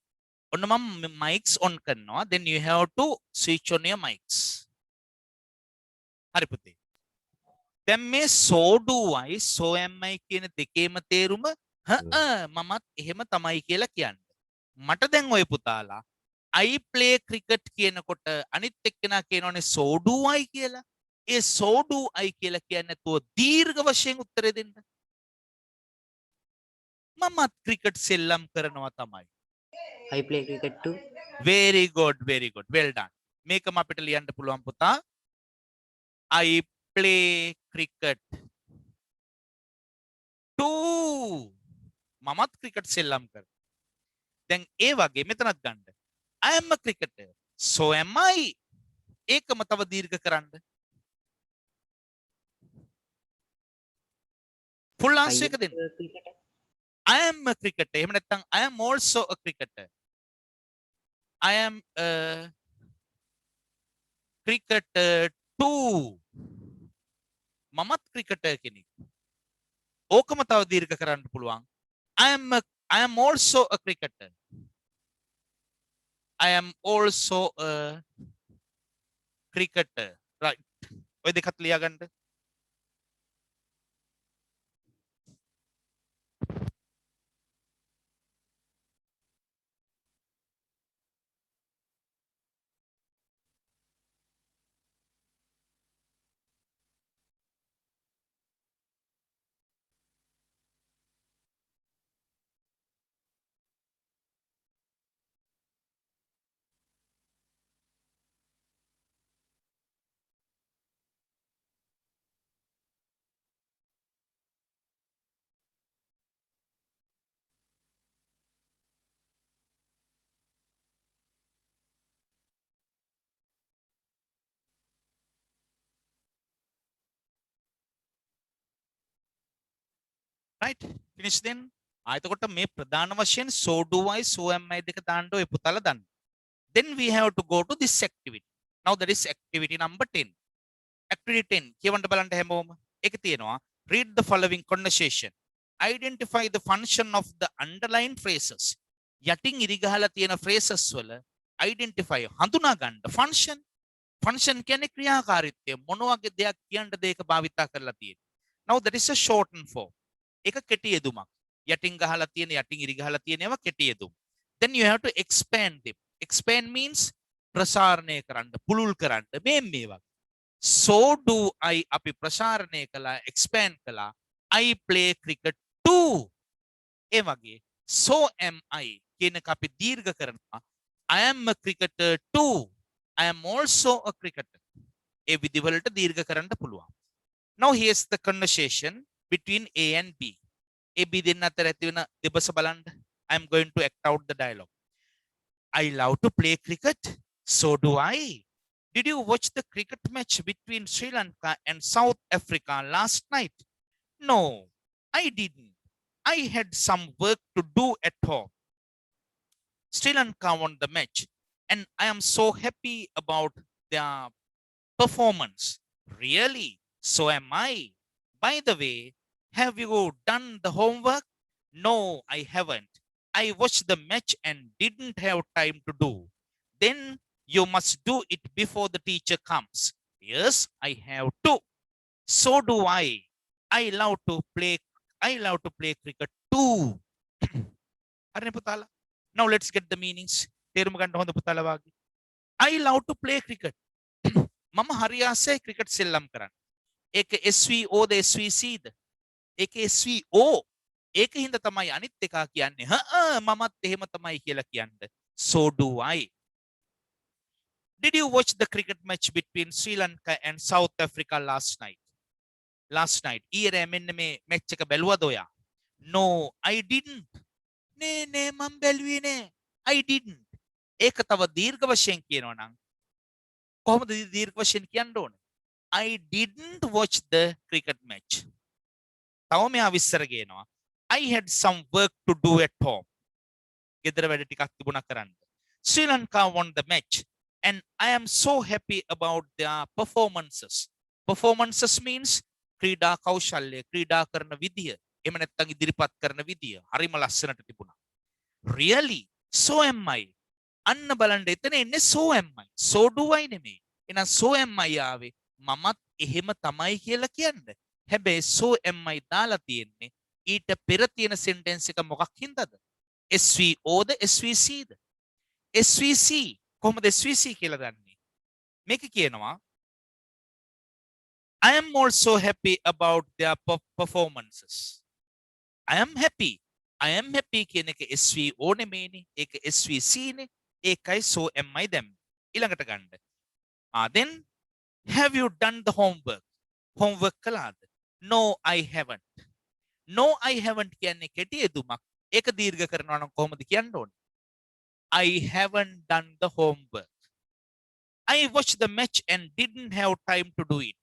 ඔන්න මම mics on කරනවා. Then you have to switch on your mics. හරි පුතේ. දැන් මේ so do I so am I කියන දෙකේම තේරුම මමත් එහෙම තමයි කියලා කියන්න. මට දැන් ඔය පුතාලා I play cricket කියනකොට අනිත් එක්කෙනා කියනවනේ so do I කියලා. ඒ so do I කියලා කියන්නේ නැතුව දීර්ඝ වශයෙන් උත්තරේ දෙන්න. මමත් ක්‍රිකට් සෙල්ලම් කරනවා තමයි.
I play cricket too.
Very good, very good. Well done. මේකම අපිට ලියන්න පුළුවන් පුතා. I play cricket too. මමත් ක්‍රිකට් සෙල්ලම් කරනවා. දැන් ඒ වගේ මෙතනත් ගන්න. I am a cricketer. So am I. ඒකම තව දීර්ඝ කරන්න. Full answer එක දෙන්න.
Cricketer.
I am a cricketer. එහෙම නැත්නම් I am also a cricketer. I am a cricketer too. මමත් cricketer කෙනෙක්. ඕකම තව දීර්ඝ කරන්න පුළුවන්. I am also a cricketer. I am also a cricketer. Right. ඔය දෙකත් ලියා ගන්න. Right. Finish then. එතකොට මේ ප්‍රධාන වශයෙන් so do I, so am I දෙක දාන්න ඔය පුතාලා දන්න. Then we have to go to this activity. Now that is activity number 10. Activity 10 කියවන්න බලන්න හැමෝම. ඒක තියෙනවා read the following conversation. Identify the function of the underlined phrases. යටින් ඉරි ගහලා තියෙන phrases වල identify හඳුනා ගන්න function. Function කියන්නේ ක්‍රියාකාරීත්වය. මොන වගේ දෙයක් කියන්නද ඒක භාවිතා කරලා තියෙන්නේ. Now that is a shortened form. එක කෙටි යෙදුමක්. යටින් ගහලා තියෙන යටින් ඉරි ගහලා තියෙනව කෙටි යෙදුම්. Then you have to expand them. Expand means ප්‍රසාරණය කරන්න, පුළුල් කරන්න. මේ වගේ. So do I අපි ප්‍රසාරණය කළා, expand කළා. I play cricket too. ඒ වගේ so am I කියන එක අපි දීර්ඝ කරනවා. I am a cricketer too. I am also a cricketer. ඒ විදිහවලට දීර්ඝ කරන්න පුළුවන්. Now here's the conversation between A and B. A B දෙන්න අතර ඇති වෙන දෙබස බලන්න. I am going to act out the dialogue. I love to play cricket. So do I. Did you watch the cricket match between Sri Lanka and South Africa last night? No, I didn't. I had some work to do at home. Sri Lanka won the match and I am so happy about their performance. Really? So am I. By the way, have you done the homework? No, I haven't. I watched the match and didn't have time to do. Then you must do it before the teacher comes. Yes, I have to. So do I. I love to play cricket too. Arne putala. Now let's get the meanings. Terum ganda honda putala wage. I love to play cricket. Mama hari ase cricket sellam karan. Ek SVO the SVC ද? ඒක SVO. ඒක හින්දා තමයි අනිත් එකා කියන්නේ. මමත් එහෙම තමයි කියලා කියන්න. So do I. Did you watch the cricket match between Sri Lanka and South Africa last night? Last night. ඊයේ මෙන්න මේ match එක බැලුවද ඔයා? No, I didn't. නේ මම බැලුවේ නෑ. I didn't. ඒක තව දීර්ඝ වශයෙන් කියනවා නම් කොහොමද දීර්ඝ වශයෙන් කියන්න ඕනේ? I didn't watch the cricket match. තව මෙයා විස්තර ගේනවා. I had some work to do at home. ගෙදර වැඩ ටිකක් තිබුණා කරන්න. Sri Lanka won the match and I am so happy about their performances. Performances means ක්‍රීඩා කෞශල්‍ය, ක්‍රීඩා කරන විදිය, එහෙම නැත්නම් ඉදිරිපත් කරන විදිය හරිම ලස්සනට තිබුණා. Really? So am I. අන්න බලන්න එතන එන්නේ so am I. So do I නෙමෙයි. එහෙනම් so am I ආවේ මමත් එහෙම තමයි කියලා කියන්න. හැබැයි so am I දාලා තියෙන්නේ ඊට පෙර තියෙන sentence එක මොකක් හින්දාද? SVO ද SVC ද? SVC. කොහොමද SVC කියලා දන්නේ? මේක කියනවා I am also happy about their performances. I am happy. I am happy කියන එක SVO නෙමෙයිනේ. ඒක SVC නේ. ඒකයි so am I them. ඊළඟට ගන්න. Then have you done the homework? Homework කළාද? No, I haven't. No, I haven't කියන්නේ කෙටි යෙදුමක්. ඒක දීර්ඝ කරනවා නම් කොහොමද කියන්න ඕනේ? I haven't done the homework. I watched the match and didn't have time to do it.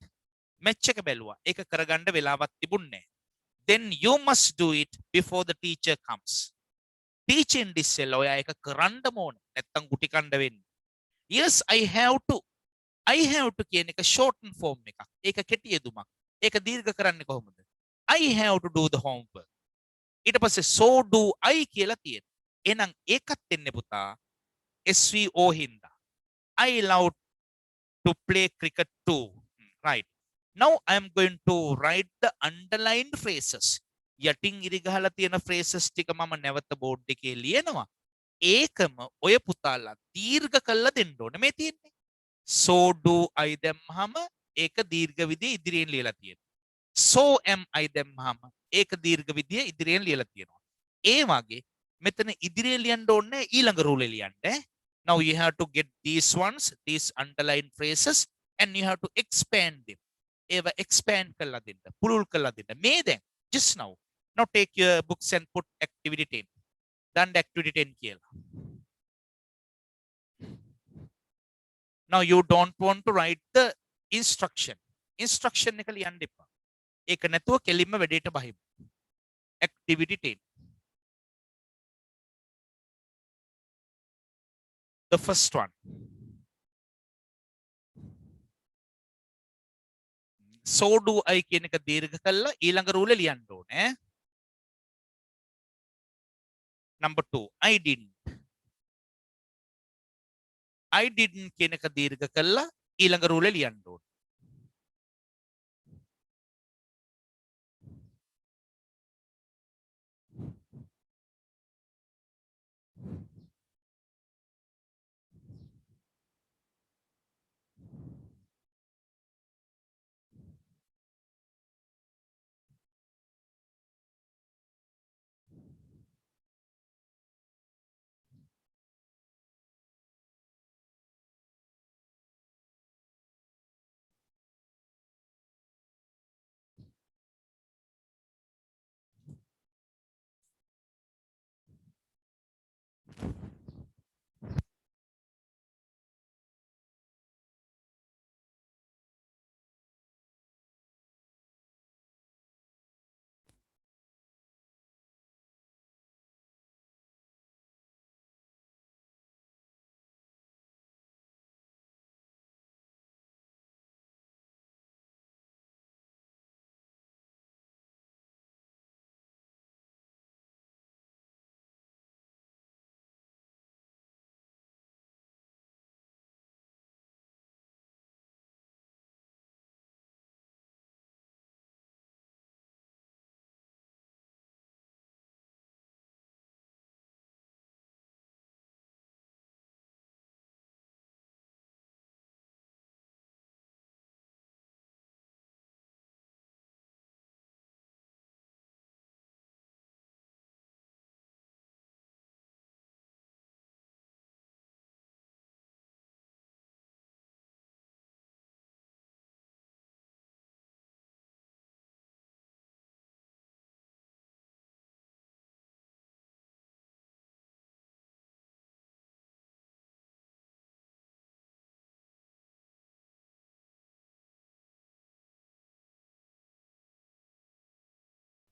Match එක බැලුවා. ඒක කරගන්න වෙලාවක් තිබුණේ නැහැ. Then you must do it before the teacher comes. Teaching ඉස්සෙල්ලා ඔයා ඒක කරන්නම ඕන. නැත්තම් ගුටි කණ්ඩ වෙන්නේ. Yes, I have to. I have to කියන එක shorten form එකක්. ඒක කෙටි යෙදුමක්. ඒක දීර්ඝ කරන්නේ කොහොමද? I have to do the homework. ඊට පස්සේ so do I කියලා තියෙනවා. එහෙනම් ඒකත් එන්නේ පුතා SVO හින්දා. I love to play cricket too. Right. Now I am going to write the underlined phrases. යටින් ඉරි ගහලා තියෙන phrases ටික මම නැවත බෝඩ් එකේ ලියනවා. ඒකම ඔය පුතාලා දීර්ඝ කළා දෙන්න ඕනේ මේ තියෙන්නේ. So do I දැම්මහම ඒක දීර්ඝ විදිය ඉදිරියෙන් ලියලා තියෙනවා. So am I දැම්මහම ඒක දීර්ඝ විදිය ඉදිරියෙන් ලියලා තියෙනවා. ඒ වගේ මෙතන ඉදිරියෙන් ලියන්න ඕනේ ඊළඟ රූලේ ලියන්න. Now you have to get these ones, these underlined phrases, and you have to expand them. ඒව expand කරලා දෙන්න, පුළුල් කරලා දෙන්න. මේ දැන් just now. Now take your books and put activity 10. Done activity 10 කියලා. Now you don't want to write the instruction. Instruction එක ලියන්න එපා. ඒක නැතුව කෙලින්ම වැඩේට බහිමු. Activity 10. The first one. So do I කියන එක දීර්ඝ කළා ඊළඟ රූලේ ලියන්න ඕනේ. Number 2. I didn't. I didn't කියන එක දීර්ඝ කළා ඊළඟ රූලේ ලියන්න ඕනේ.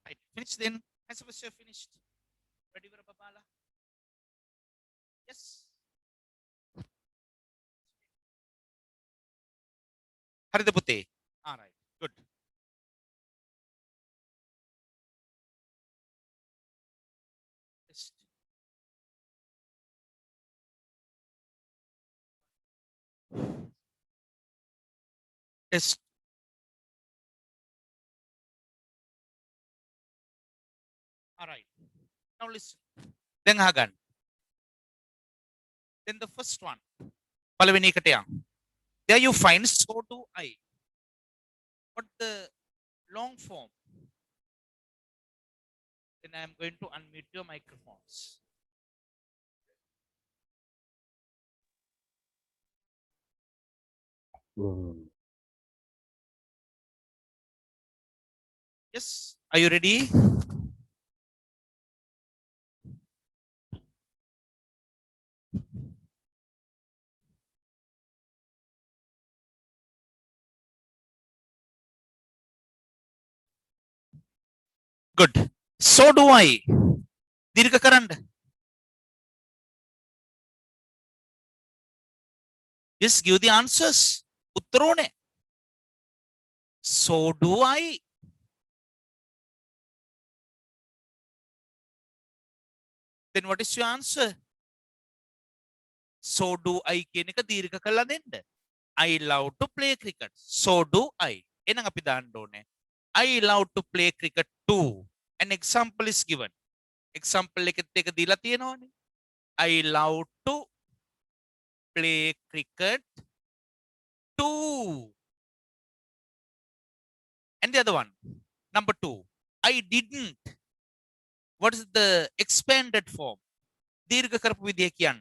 Right. Finished then? Has Sebastian finished? Ready for Babala? Yes. හරිද පුතේ? All right. Good. Test. Test. All right. Now listen. Then hagan. Then the first one. Palavini katayang. There you find so do I. What the long form? Then I am going to unmute your microphones. Yes. Are you ready? Good. So do I. Dirgha karanda. Just give the answers. Uttarone. So do I. Then what is your answer? So do I කියන එක දීර්ඝ කරලා දෙන්න. I love to play cricket. So do I. එහෙනම් අපි දාන්න ඕනේ. I love to play cricket too. An example is given. Example එකෙත් එක දීලා තියෙනවනේ. I love to play cricket too. And the other one. Number 2. I didn't. What is the expanded form? දීර්ඝ කරපු විදිය කියන්න.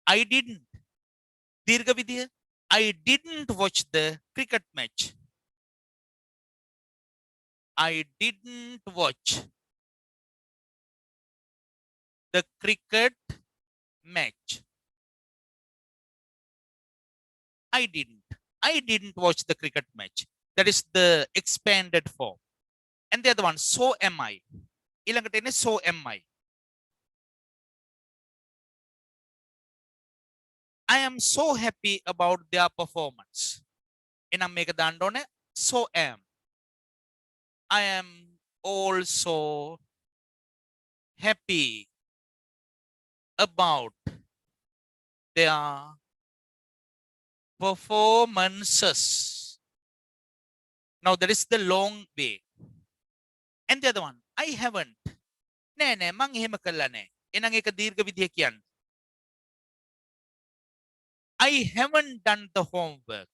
I didn't. Dirgha vidya. I didn't watch the cricket match. I didn't watch the cricket match. I didn't. I didn't watch the cricket match. That is the expanded form. And the other one, so am I. Ilangata ene so am I. I am so happy about their performance. Enam meka danna one so am. I am also happy about their performances. Now that is the long way. And the other one, I haven't. නෑ මං එහෙම කළා නෑ. එහෙනම් ඒක දීර්ඝ විදිය කියන්න. I haven't done the homework.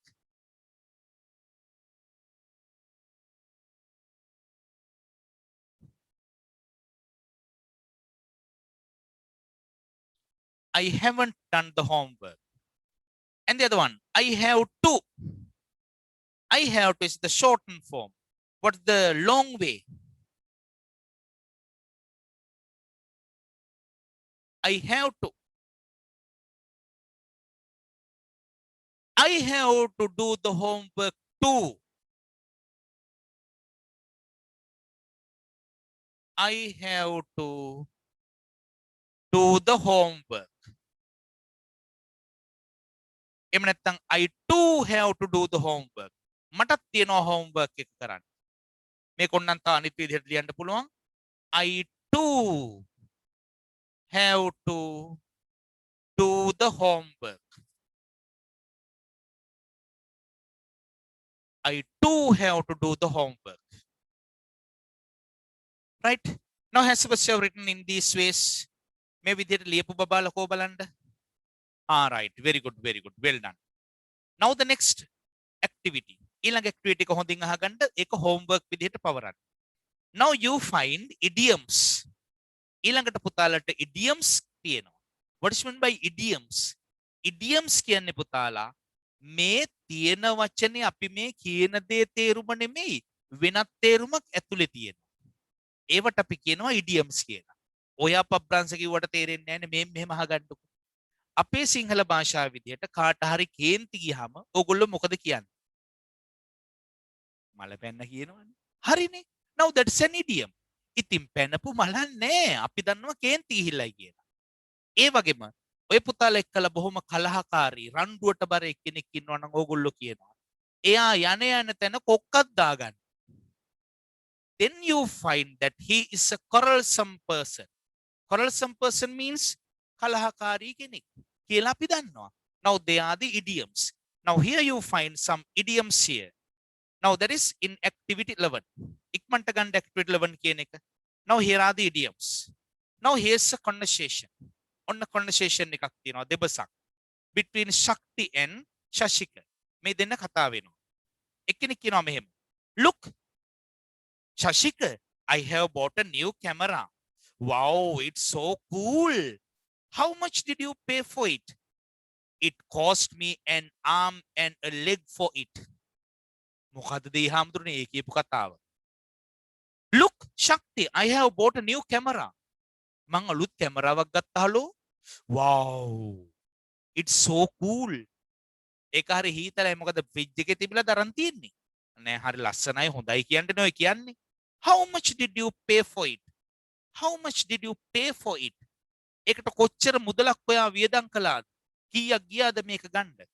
I haven't done the homework. And the other one, I have to. I have to is the shortened form. What's the long way? I have to. I have to do the homework too. I have to do the homework. එහෙම නැත්නම් I too have to do the homework. මටත් තියෙනවා homework එක කරන්න. මේක ඔන්නම් තා අනිත් විදිහට ලියන්න පුළුවන්. I too have to do the homework. I too have to do the homework. Right? Now has Sebastian written in these ways? Maybe they ලියපු බබාලා කෝ බලන්න. Right. Very good. Very good. Well done. Now the next activity. ඊළඟ activity එක හොඳින් අහගන්න. ඒක homework විදිහට පවරන්න. Now you find idioms. ඊළඟට පුතාලට idioms තියෙනවා. What is meant by idioms? Idioms කියන්නේ පුතාලා මේ තියෙන වචනේ අපි මේ කියන දේ තේරුම නෙමෙයි වෙනත් තේරුමක් ඇතුලේ තියෙනවා. ඒවට අපි කියනවා idioms කියලා. ඔය අපබ්‍රංශ කිව්වට තේරෙන්නේ නැහැ නේ මේ මෙහෙම අහගන්නකො. අපේ සිංහල භාෂාව විදියට කාට හරි කේන්ති ගියාම ඕගොල්ලෝ මොකද කියන්නේ? මල පැන්න කියනවනේ. හරිනේ. Now that's an idiom. ඉතින් පැනපු මලක් නෑ. අපි දන්නවා කේන්ති ගිහිල්ලයි කියලා. ඒ වගේම ඔය පුතාලා එක්කලා බොහොම කලහකාරී රණ්ඩුවට බර එක්කෙනෙක් ඉන්නවා නම් ඕගොල්ලෝ කියනවා. එයා යන තැන කොක්කක් දාගන්න. Then you find that he is a quarrelsome person. Quarrelsome person means kalahakari kenek කියලා අපි දන්නවා. Now they are the idioms. Now here you find some idioms here. Now that is in activity 11. ඉක්මනට ගන්න activity 11 කියන එක. Now here are the idioms. Now here's a conversation. ඔන්න conversation එකක් තියෙනවා දෙබසක්. Between Shakti and Shashika. මේ දෙන්න කතා වෙනවා. එක්කෙනෙක් කියනවා මෙහෙම. Look, Shashika, I have bought a new camera. Wow, it's so cool. How much did you pay for it? It cost me an arm and a leg for it. මොකද්ද දී හාමුදුරනේ ඒ කියපු කතාව? Look, Shakti, I have bought a new camera. මං අලුත් කැමරාවක් ගත්තාලෝ. Wow, it's so cool. ඒක හරි හීතලයි මොකද ෆ්‍රිජ් එකේ තිබිලා දරන් තියෙන්නේ. නෑ හරි ලස්සනයි හොඳයි කියන්නේ නෝ කියන්නේ. How much did you pay for it? How much did you pay for it? ඒකට කොච්චර මුදලක් ඔයා වියදම් කළාද? කීයක් ගියාද මේක ගන්න?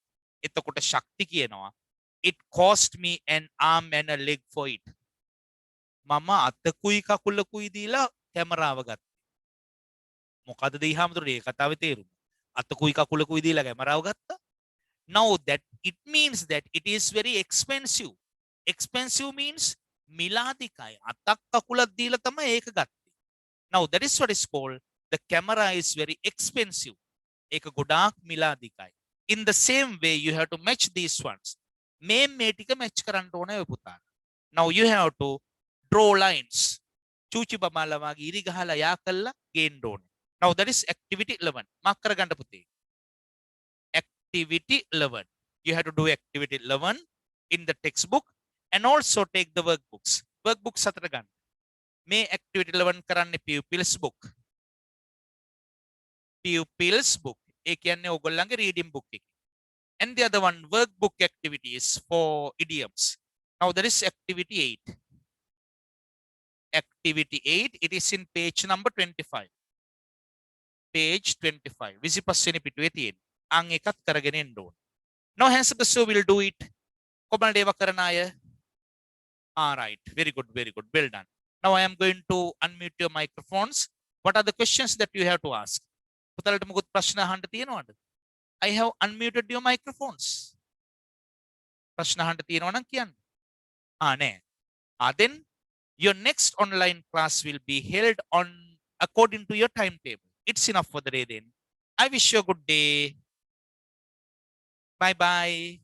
එතකොට ශක්ති කියනවා it cost me an arm and a leg for it. මම අතකුයි කකුලකුයි දීලා කැමරාව ගත්තා. මොකද දී හැමදෙරේ කතාවේ තේරුම? අතකුයි කකුලකුයි දීලා කැමරාව ගත්තා. Now that it means that it is very expensive. Expensive means මිලාදිකයි. අතක් කකුලක් දීලා තමයි ඒක ගත්තේ. Now that is what is called the camera is very expensive. ඒක ගොඩාක් මිලාදිකයි. In the same way you have to match these ones. මේ ටික match කරන්න ඕනේ ඔය පුතා. Now you have to draw lines. චූචි බබාලා වගේ ඉරි ගහලා යා කළා ගේන්න ඕනේ. Now that is activity 11. Mark කරගන්න පුතේ. Activity 11. You have to do activity 11 in the textbook and also take the workbooks. Workbooks අතර ගන්න. මේ activity 11 කරන්නේ pupils book. Pupils book. ඒ කියන්නේ ඕගොල්ලන්ගේ reading book එක. And the other one workbook activities for idioms. Now there is activity 8. Activity 8, it is in page number 25. Page 25. 25 වෙනි පිටුවේ තියෙන. අං එකක් කරගෙන එන්න ඕන. Now Hansa Basu will do it. Cobble දේව කරන අය. All right. Very good. Very good. Well done. Now I am going to unmute your microphones. What are the questions that you have to ask? පුතලට මොකද ප්‍රශ්න අහන්න තියෙනවද? I have unmuted your microphones. ප්‍රශ්න අහන්න තියෙනවා නම් කියන්න. නෑ. Then your next online class will be held on according to your timetable. It's enough for the day then. I wish you a good day. Bye bye.